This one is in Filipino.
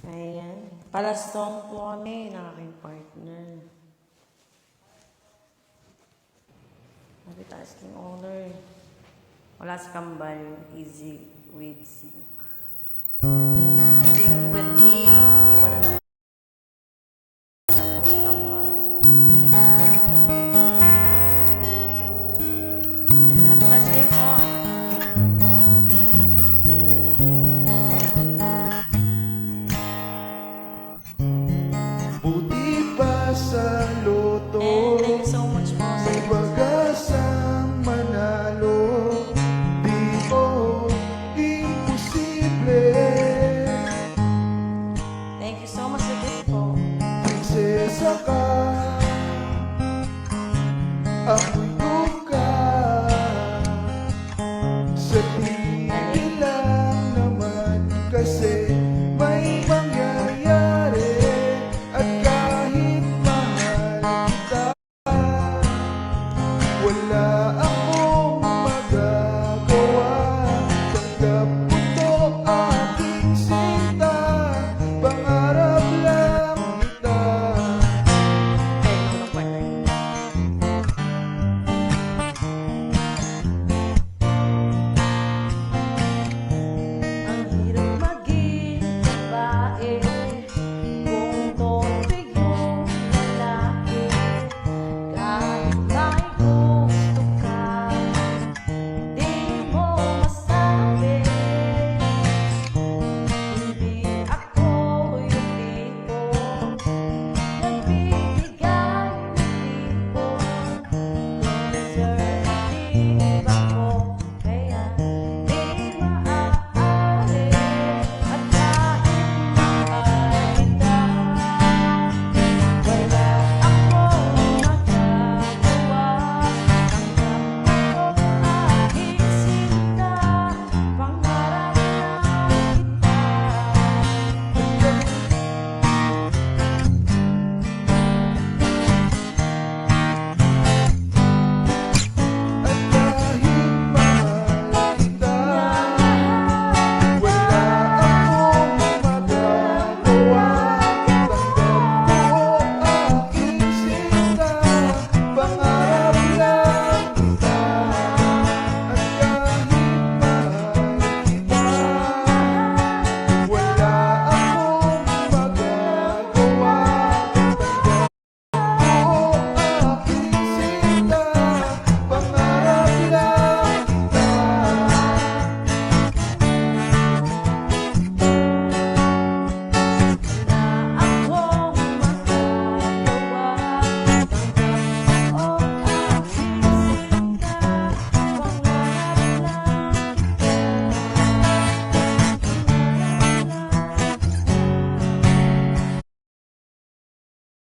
Ayan. Palastong po kami ng aking partner. Nakita asking owner. Wala sa kambal. Easy with sink. Sing with me. Iniwan na ako sa kambal. Ayan. Happy tasking po. Buti pa sa loto, And thank you so much po. may bagasang manalo. Di ko imposible. Thank you so much sa gift po. Prinsesa ka, ako